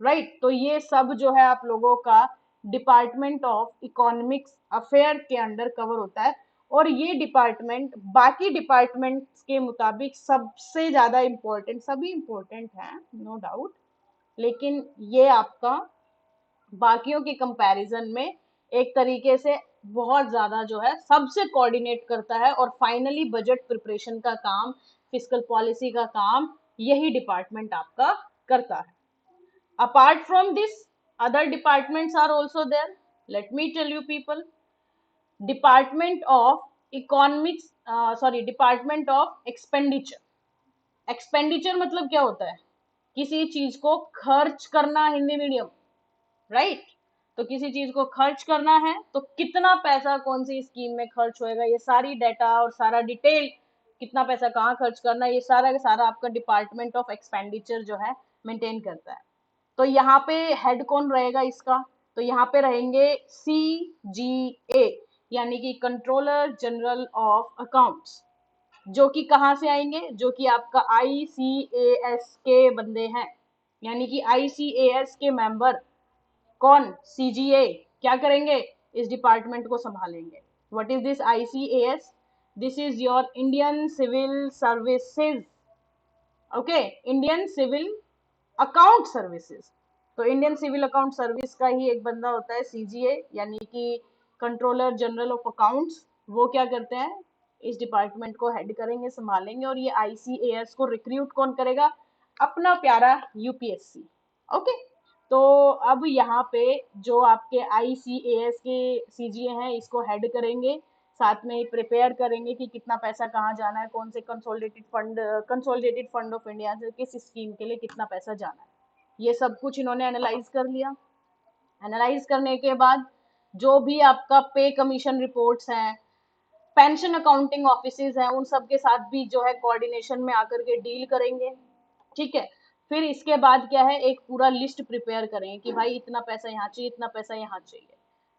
राइट। तो ये सब जो है आप लोगों का डिपार्टमेंट ऑफ इकोनॉमिक्स अफेयर के अंडर कवर होता है। और ये डिपार्टमेंट बाकी डिपार्टमेंट्स के मुताबिक सबसे ज्यादा इम्पोर्टेंट, सभी इम्पोर्टेंट है नो डाउट, लेकिन ये आपका बाकियों के कंपैरिजन में एक तरीके से बहुत ज्यादा जो है सबसे कोऑर्डिनेट करता है। और फाइनली बजट प्रिपरेशन का काम, फिस्कल पॉलिसी का काम यही डिपार्टमेंट आपका करता है। Apart from this, other departments are also there. Let me tell you people, Department of Economics, Department of Expenditure. Expenditure मतलब क्या होता है, किसी चीज को खर्च करना, हिंदी मीडियम, राइट। तो किसी चीज को खर्च करना है तो कितना पैसा कौन सी स्कीम में खर्च होएगा, ये सारी डाटा और सारा डिटेल, कितना पैसा कहाँ खर्च करना, ये सारा का सारा आपका डिपार्टमेंट ऑफ एक्सपेंडिचर जो है मेंटेन करता है। तो यहाँ पे हेड कौन रहेगा इसका, तो यहाँ पे रहेंगे CGA, यानी कि कंट्रोलर जनरल ऑफ अकाउंट्स, जो कि कहाँ से आएंगे, जो कि आपका ICAS के बंदे हैं, यानी कि ICAS के मेंबर कौन, CGA क्या करेंगे, इस डिपार्टमेंट को संभालेंगे। What is this ICAS? This is your Indian civil services, okay, Indian civil account services. तो इंडियन सिविल अकाउंट सर्विस का ही एक बंदा होता है CGA, यानी कि कंट्रोलर जनरल ऑफ अकाउंट्स। वो क्या करते हैं, इस डिपार्टमेंट को हेड करेंगे, संभालेंगे। और ये ICAS को रिक्रूट कौन करेगा, अपना प्यारा UPSC, ओके। तो अब यहाँ पे जो आपके ICAS के CGA हैं, इसको हेड करेंगे, साथ में ही प्रिपेयर करेंगे कि कितना पैसा कहाँ जाना है, कौन से कंसोलिडेटेड फंड ऑफ इंडिया से किस स्कीम के लिए कितना पैसा जाना है, ये सब कुछ इन्होंने एनालाइज कर लिया। एनालाइज करने के बाद जो भी आपका पे कमीशन रिपोर्ट्स हैं, पेंशन अकाउंटिंग ऑफिसेज हैं, उन सब के साथ भी जो है कोऑर्डिनेशन में आकर के डील करेंगे, ठीक है। फिर इसके बाद क्या है, एक पूरा लिस्ट प्रिपेयर करेंगे कि भाई इतना पैसा यहाँ चाहिए, इतना पैसा यहाँ चाहिए।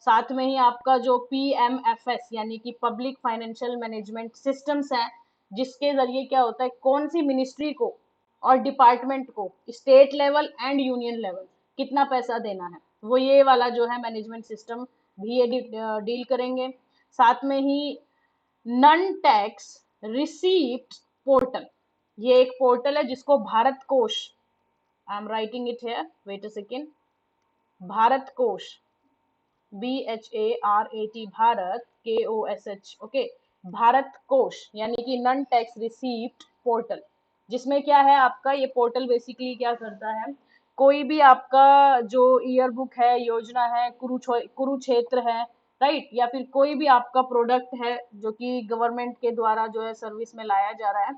साथ में ही आपका जो PMFS यानी कि पब्लिक फाइनेंशियल मैनेजमेंट सिस्टम्स है, जिसके जरिए क्या होता है, कौन सी मिनिस्ट्री को और डिपार्टमेंट को state level and union level कितना पैसा देना है, वो ये वाला जो है मैनेजमेंट सिस्टम भी ये डील करेंगे। साथ में ही नन टैक्स रिसीप्ट पोर्टल, ये एक पोर्टल है जिसको Bharat Kosh, I am writing it here, wait a second, Bharat Kosh, BHARAT, Bharat KOSH, okay, Bharat Kosh यानी कि नन टैक्स रिसीप्ट पोर्टल, जिसमें क्या है आपका, ये पोर्टल बेसिकली क्या करता है, कोई भी आपका जो ईयर बुक है, योजना है, कुरुक्षेत्र है, राइट, या फिर कोई भी आपका प्रोडक्ट है जो कि गवर्नमेंट के द्वारा जो है सर्विस में लाया जा रहा है,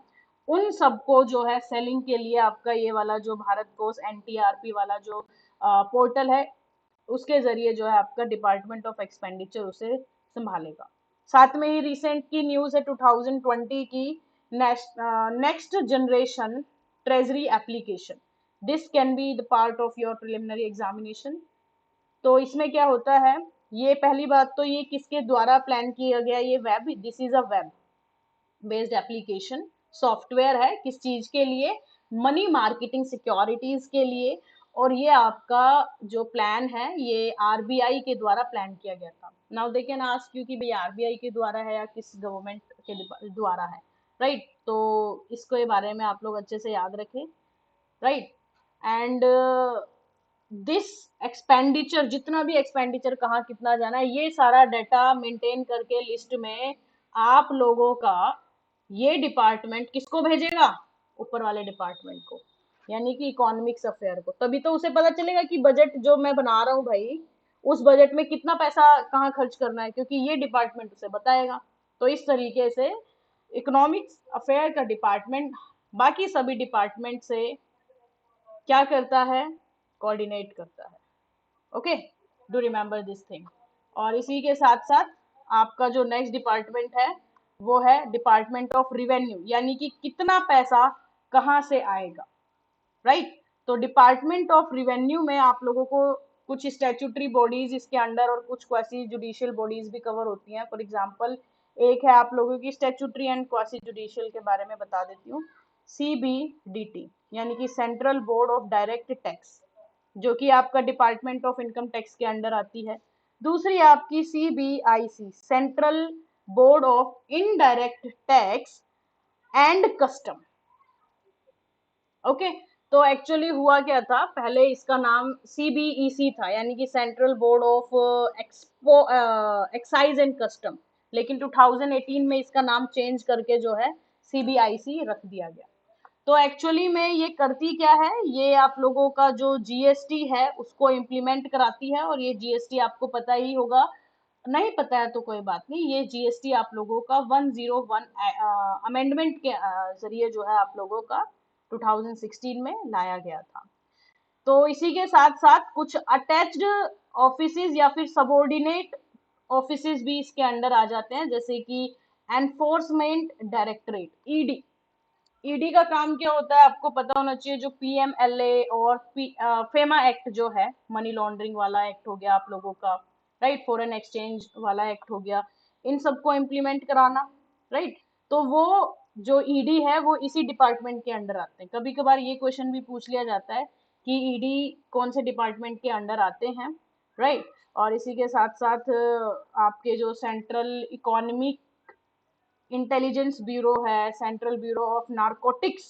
उन सबको जो है सेलिंग के लिए आपका ये वाला जो भारत कोष एनटीआरपी वाला जो पोर्टल है, उसके जरिए जो है आपका डिपार्टमेंट ऑफ एक्सपेंडिचर उसे संभालेगा। साथ में ही रिसेंट की न्यूज है 2020 की, next generation treasury application, this can be the part of your preliminary examination. तो इसमें क्या होता है, ये पहली बात तो ये किसके द्वारा प्लान किया गया, ये web, this is a web based application software है, किस चीज के लिए, मनी मार्केटिंग सिक्योरिटीज के लिए। और ये आपका जो प्लान है ये आरबीआई के द्वारा प्लान किया गया था। Now they can ask you कि भाई आरबीआई के द्वारा है या किस गवर्नमेंट के द्वारा है, राइट? तो इसको ये बारे में आप लोग अच्छे से याद रखें, राइट? एंड दिस एक्सपेंडिचर, जितना भी एक्सपेंडिचर कहाँ कितना जाना है, ये सारा डाटा मेंटेन करके लिस्ट में आप लोगों का ये डिपार्टमेंट किसको भेजेगा, ऊपर वाले डिपार्टमेंट को, यानी कि इकोनॉमिक्स अफेयर को। तभी तो उसे पता चलेगा कि बजट जो मैं बना रहा हूँ भाई, उस बजट में कितना पैसा कहाँ खर्च करना है, क्योंकि ये डिपार्टमेंट उसे बताएगा। तो इस तरीके से इकोनॉमिक्स अफेयर का डिपार्टमेंट बाकी सभी डिपार्टमेंट से क्या करता है, कोऑर्डिनेट करता है। Okay, do remember this thing. और इसी के साथ साथ आपका जो नेक्स्ट डिपार्टमेंट है वो है डिपार्टमेंट ऑफ रिवेन्यू, यानी कि कितना पैसा कहाँ से आएगा, राइट? तो डिपार्टमेंट ऑफ रिवेन्यू में आप लोगों को कुछ स्टैट्यूटरी बॉडीज इसके अंडर और कुछ क्वासी जुडिशियल बॉडीज भी कवर होती हैं। फॉर एग्जांपल एक है आप लोगों की स्टैट्यूटरी एंड क्वासी जुडिशियल, के बारे में बता देती हूँ। सीबीडीटी यानी कि central board of direct tax, जो कि आपका डिपार्टमेंट ऑफ इनकम टैक्स के अंडर आती है। दूसरी आपकी CBIC, central board of indirect tax and custom. Okay, तो एक्चुअली हुआ क्या था, पहले इसका नाम सीबीईसी था, यानी कि central board of expo excise and custom, लेकिन 2018 में इसका नाम चेंज करके जो है सीबीआईसी रख दिया गया। तो एक्चुअली में ये करती क्या है, ये आप लोगों का जो जीएसटी है उसको इम्प्लीमेंट कराती है। और ये जीएसटी आपको पता ही होगा, नहीं पता है तो कोई बात नहीं, ये जीएसटी आप लोगों का 101 अमेंडमेंट के जरिए जो है आप लोगों का 2016 में लाया गया था। तो इसी के साथ साथ कुछ अटैच्ड ऑफिसेज या फिर सबॉर्डिनेट ऑफिसेज भी इसके अंडर आ जाते हैं, जैसे कि एनफोर्समेंट डायरेक्टरेट, ईडी। ईडी का काम क्या होता है आपको पता होना चाहिए, जो पीएमएलए और फेमा एक्ट जो है, मनी लॉन्ड्रिंग वाला एक्ट हो गया आप लोगों का, राइट? फॉरेन एक्सचेंज वाला एक्ट हो गया, इन सबको इम्प्लीमेंट कराना, राइट? तो वो जो ईडी है वो इसी डिपार्टमेंट के अंडर आते हैं। कभी कभार ये क्वेश्चन भी पूछ लिया जाता है कि ईडी कौन से डिपार्टमेंट के अंडर आते हैं, राइट? और इसी के साथ साथ आपके जो सेंट्रल इकोनॉमिक इंटेलिजेंस ब्यूरो है, central bureau of narcotics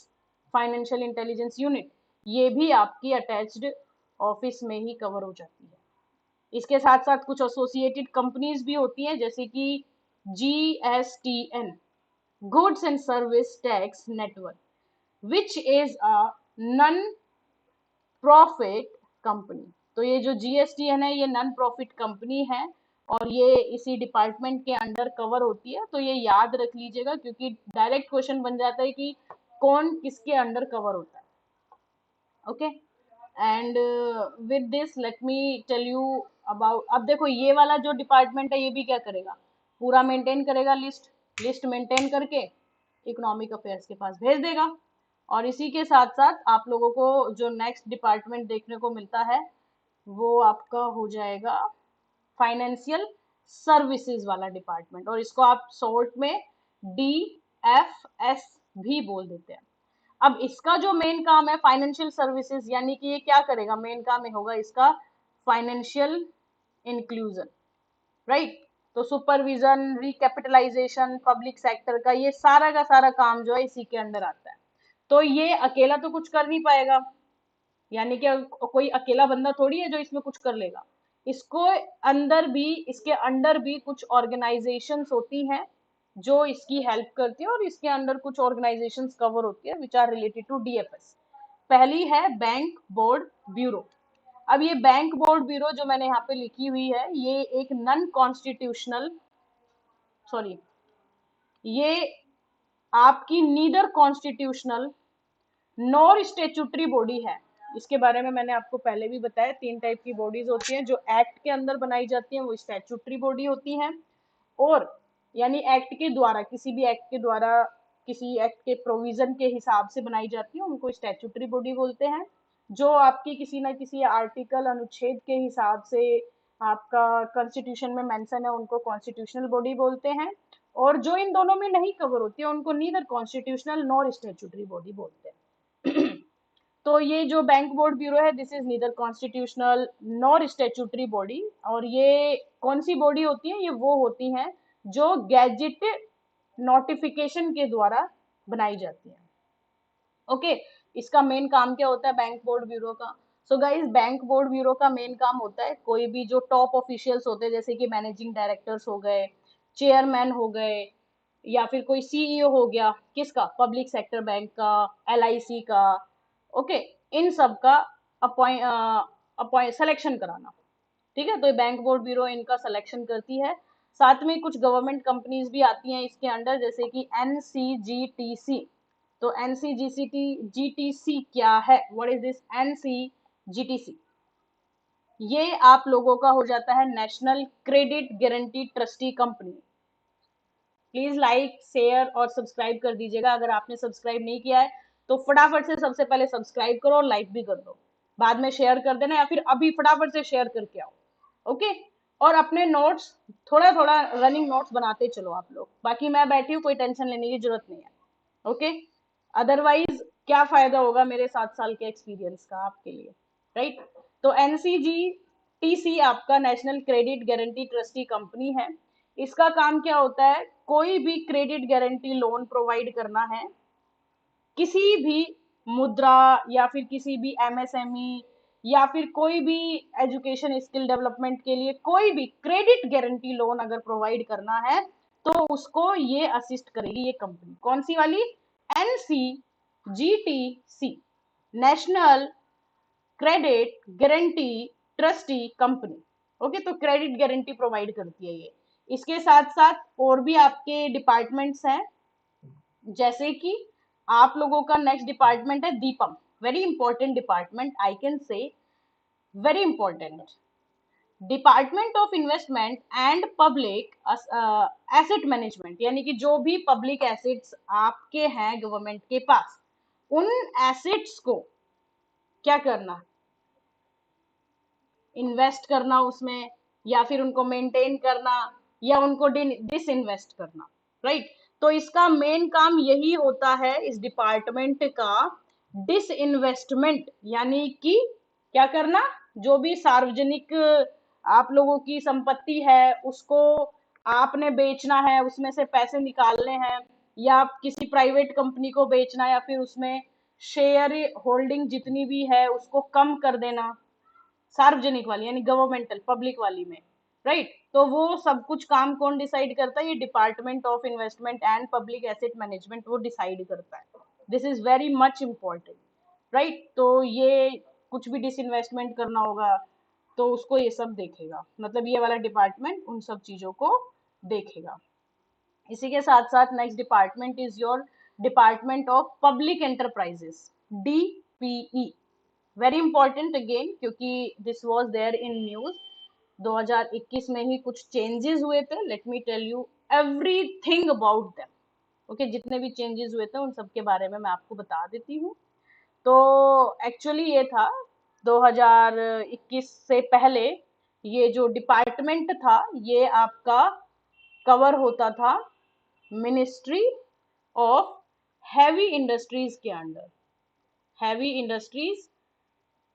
financial intelligence unit, ये भी आपकी अटैच्ड ऑफिस में ही कवर हो जाती है। इसके साथ साथ कुछ एसोसिएटेड कंपनीज भी होती हैं, जैसे कि GSTN, goods and service tax network, which is a non profit company. तो ये जो जीएसटीएन है ये नॉन प्रॉफिट कंपनी है और ये इसी डिपार्टमेंट के अंडर कवर होती है। तो ये याद रख लीजिएगा, क्योंकि डायरेक्ट क्वेश्चन बन जाता है कि कौन किसके अंडर कवर होता है। Okay, and with this let me tell you about, अब देखो ये वाला जो डिपार्टमेंट है ये भी क्या करेगा, पूरा मेंटेन करेगा लिस्ट, लिस्ट मेंटेन करके इकोनॉमिक अफेयर्स के पास भेज देगा। और इसी के साथ साथ आप लोगों को जो नेक्स्ट डिपार्टमेंट देखने को मिलता है वो आपका हो जाएगा फाइनेंशियल सर्विसेज वाला डिपार्टमेंट, और इसको आप शॉर्ट में डीएफएस भी बोल देते हैं। अब इसका जो मेन काम है फाइनेंशियल सर्विसेज, यानी कि ये क्या करेगा, मेन काम में होगा इसका फाइनेंशियल इंक्लूजन, राइट? तो सुपरविजन, रिकैपिटलाइजेशन पब्लिक सेक्टर का, ये सारा का सारा काम जो है इसी के अंडर आता है। तो ये अकेला तो कुछ कर नहीं पाएगा, यानी कि कोई अकेला बंदा थोड़ी है जो इसमें कुछ कर लेगा। इसको अंदर भी, इसके अंडर भी कुछ ऑर्गेनाइजेशंस होती हैं जो इसकी हेल्प करती है, और इसके अंदर कुछ ऑर्गेनाइजेशंस कवर होती है which are related to DFS. पहली है बैंक बोर्ड ब्यूरो। अब ये बैंक बोर्ड ब्यूरो जो मैंने यहाँ पे लिखी हुई है, ये एक नॉन कॉन्स्टिट्यूशनल, सॉरी, ये आपकी neither constitutional nor statutory body है। इसके बारे में मैंने आपको पहले भी बताया, 3 टाइप की बॉडीज होती हैं। जो एक्ट के अंदर बनाई जाती हैं वो स्टैट्यूटरी बॉडी होती हैं, और यानी एक्ट के द्वारा, किसी भी एक्ट के द्वारा, किसी एक्ट के प्रोविजन के हिसाब से बनाई जाती है, उनको स्टैट्यूटरी बॉडी बोलते हैं। जो आपकी किसी ना किसी आर्टिकल, अनुच्छेद के हिसाब से आपका कॉन्स्टिट्यूशन में मेंशन है, उनको कॉन्स्टिट्यूशनल बॉडी बोलते हैं। और जो इन दोनों में नहीं कवर होती है उनको neither constitutional nor statutory body बोलते हैं। तो ये जो बैंक बोर्ड ब्यूरो है, this is neither constitutional nor statutory body. और ये कौन सी बॉडी होती है? ये वो होती हैं जो गैजेट नोटिफिकेशन के द्वारा बनाई जाती है। ओके, इसका मेन काम क्या होता है बैंक बोर्ड ब्यूरो का? So guys, bank board bureau का मेन काम होता है कोई भी जो टॉप ऑफिशियल्स होते हैं, जैसे कि मैनेजिंग डायरेक्टर्स हो गए, चेयरमैन हो गए, या फिर कोई सीईओ हो गया, किसका? पब्लिक सेक्टर बैंक का, एलआईसी का, ओके, इन सब का अपॉइंट सिलेक्शन कराना। ठीक है, तो बैंक बोर्ड ब्यूरो इनका सिलेक्शन करती है। साथ में कुछ गवर्नमेंट कंपनीज भी आती हैं इसके अंडर, जैसे कि एनसीजीटीसी। तो एनसीजीटीसी क्या है? What is this NCGTC? ये आप लोगों का हो जाता है national credit guarantee trustee company. Please like, share और सब्सक्राइब कर दीजिएगा। अगर आपने सब्सक्राइब नहीं किया है तो फटाफट से सबसे पहले सब्सक्राइब करो और लाइक भी कर दो, बाद में शेयर कर देना, या फिर अभी फटाफट से शेयर करके आओ। ओके, और अपने नोट्स थोड़ा थोड़ा रनिंग नोट्स बनाते चलो आप लोग। बाकी मैं बैठी हूँ, कोई टेंशन लेने की जरूरत नहीं है। ओके, अदरवाइज क्या फायदा होगा मेरे 7 साल के एक्सपीरियंस का आपके लिए, राइट? तो एनसीजी टीसी आपका national credit guarantee trustee company है। इसका काम क्या होता है? कोई भी क्रेडिट गारंटी लोन प्रोवाइड करना है, किसी भी मुद्रा या फिर किसी भी एमएसएमई या फिर कोई भी एजुकेशन स्किल डेवलपमेंट के लिए कोई भी क्रेडिट गारंटी लोन अगर प्रोवाइड करना है तो उसको ये असिस्ट करेगी ये कंपनी। कौन सी वाली? NCGTC, national credit guarantee trustee company. Okay, तो क्रेडिट गारंटी प्रोवाइड करती है ये। इसके साथ साथ और भी आपके डिपार्टमेंट्स हैं, जैसे कि आप लोगों का नेक्स्ट डिपार्टमेंट है Deepam. Very important department, I can say very important. Department of investment and public asset management, यानी कि जो भी पब्लिक एसेट्स आपके हैं गवर्नमेंट के पास, उन एसेट्स को क्या करना? इन्वेस्ट करना उसमें, या फिर उनको मेंटेन करना, या उनको डिस इन्वेस्ट करना, राइट? तो इसका मेन काम यही होता है इस डिपार्टमेंट का, डिस इन्वेस्टमेंट, यानी कि क्या करना? जो भी सार्वजनिक आप लोगों की संपत्ति है उसको आपने बेचना है, उसमें से पैसे निकालने हैं, या किसी प्राइवेट कंपनी को बेचना है, या फिर उसमें शेयर होल्डिंग जितनी भी है उसको कम कर देना, सार्वजनिक वाली यानी गवर्नमेंटल पब्लिक वाली में, राइट? तो वो सब कुछ काम कौन डिसाइड करता है? ये department of investment and public asset management वो डिसाइड करता है। This is very much important, right? तो ये कुछ भी डिसइन्वेस्टमेंट करना होगा तो उसको ये सब देखेगा, मतलब ये वाला डिपार्टमेंट उन सब चीजों को देखेगा। इसी के साथ साथ next department is your department of public enterprises, DPE. Very important again, क्योंकि this was there in news. 2021 में ही कुछ चेंजेस हुए थे। Let me tell you everything about them. Okay, जितने भी चेंजेस हुए थे उन सब के बारे में मैं आपको बता देती हूँ। तो एक्चुअली ये था 2021 से पहले ये जो डिपार्टमेंट था ये आपका कवर होता था मिनिस्ट्री ऑफ हैवी इंडस्ट्रीज के under, heavy industries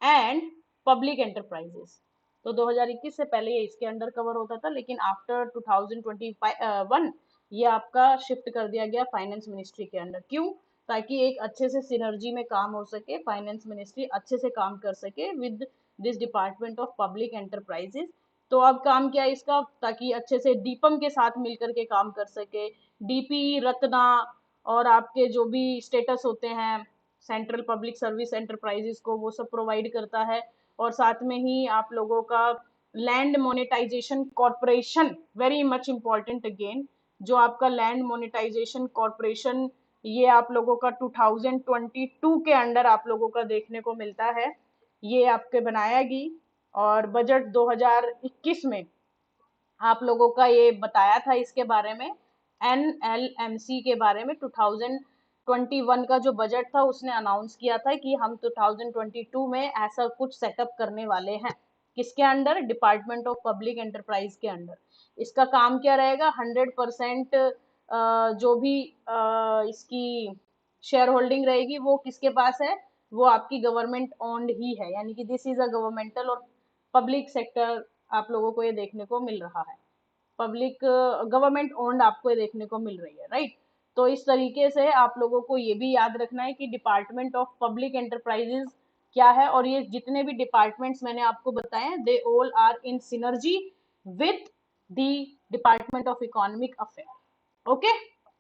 and public enterprises. तो 2021 से पहले ये इसके अंडर कवर होता था, लेकिन आफ्टर 2021 ये आपका शिफ्ट कर दिया गया फाइनेंस मिनिस्ट्री के अंडर। क्यों? ताकि एक अच्छे से सिनर्जी में काम हो सके, फाइनेंस मिनिस्ट्री अच्छे से काम कर सके with this department of public enterprises. तो अब काम क्या है इसका? ताकि अच्छे से दीपम के साथ मिलकर के काम कर सके। डीपी, रत्ना और आपके जो भी स्टेटस होते हैं सेंट्रल पब्लिक सर्विस एंटरप्राइजेस को, वो सब प्रोवाइड करता है। और साथ में ही आप लोगों का land monetisation corporation, very much important again, जो आपका लैंड मोनेटाइजेशन कॉर्पोरेशन ये आप लोगों का 2022 के अंडर आप लोगों का देखने को मिलता है, ये आपके बनाएगी। और बजट 2021 में आप लोगों का ये बताया था इसके बारे में, एनएलएमसी के बारे में 2021 का जो बजट था उसने अनाउंस किया था कि हम 2022 में ऐसा कुछ सेटअप करने वाले हैं। किसके under? Department of public enterprise के अंडर। इसका काम क्या रहेगा? 100% जो भी इसकी शेयर होल्डिंग रहेगी वो किसके पास है? वो आपकी गवर्नमेंट ओन्ड ही है, यानी कि दिस इज अ गवर्नमेंटल और पब्लिक सेक्टर आप लोगों को ये देखने को मिल रहा है, पब्लिक गवर्नमेंट ओन्ड आपको ये देखने को मिल रही है, राइट। तो इस तरीके से आप लोगों को ये भी याद रखना है कि डिपार्टमेंट ऑफ पब्लिक एंटरप्राइजेज क्या है, और ये जितने भी डिपार्टमेंट्स मैंने आपको बताए हैं they all are in synergy with the department of economic affair. Okay,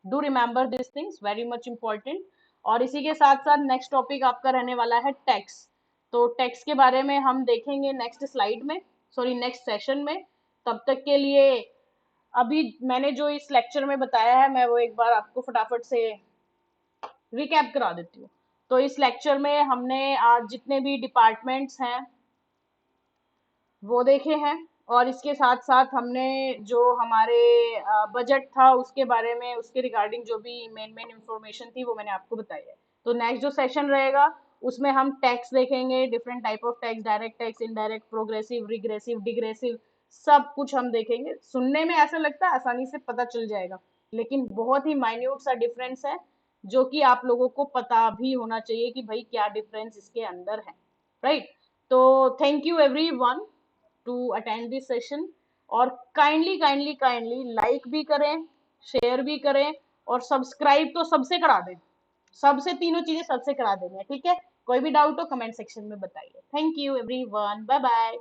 do remember this things, very much important. और इसी के साथ साथ नेक्स्ट टॉपिक आपका रहने वाला है टैक्स। तो टैक्स के बारे में हम देखेंगे नेक्स्ट स्लाइड में, सॉरी नेक्स्ट सेशन में। तब तक के लिए अभी मैंने जो इस लेक्चर में बताया है मैं वो एक बार आपको फटाफट से रिकैप करा देती हूँ। तो इस लेक्चर में हमने आज जितने भी डिपार्टमेंट्स हैं वो देखे हैं, और इसके साथ साथ हमने जो हमारे बजट था उसके बारे में, उसके रिगार्डिंग जो भी मेन मेन इंफॉर्मेशन थी वो मैंने आपको बताई है। तो नेक्स्ट जो सेशन रहेगा उसमें हम टैक्स देखेंगे, different type of tax, direct tax, indirect, progressive, regressive, degressive, सब कुछ हम देखेंगे। सुनने में ऐसा लगता है आसानी से पता चल जाएगा, लेकिन बहुत ही माइन्यूट सा डिफरेंस है जो कि आप लोगों को पता भी होना चाहिए कि भाई क्या डिफरेंस इसके अंदर है, राइट। तो thank you everyone to attend this session, और काइंडली काइंडली काइंडली लाइक भी करें, शेयर भी करें, और सब्सक्राइब तो सबसे करा दें, सबसे तीनों चीजें सबसे करा देंगे, ठीक है। कोई भी डाउट हो कमेंट सेक्शन में बताइए। Thank you everyone, bye bye.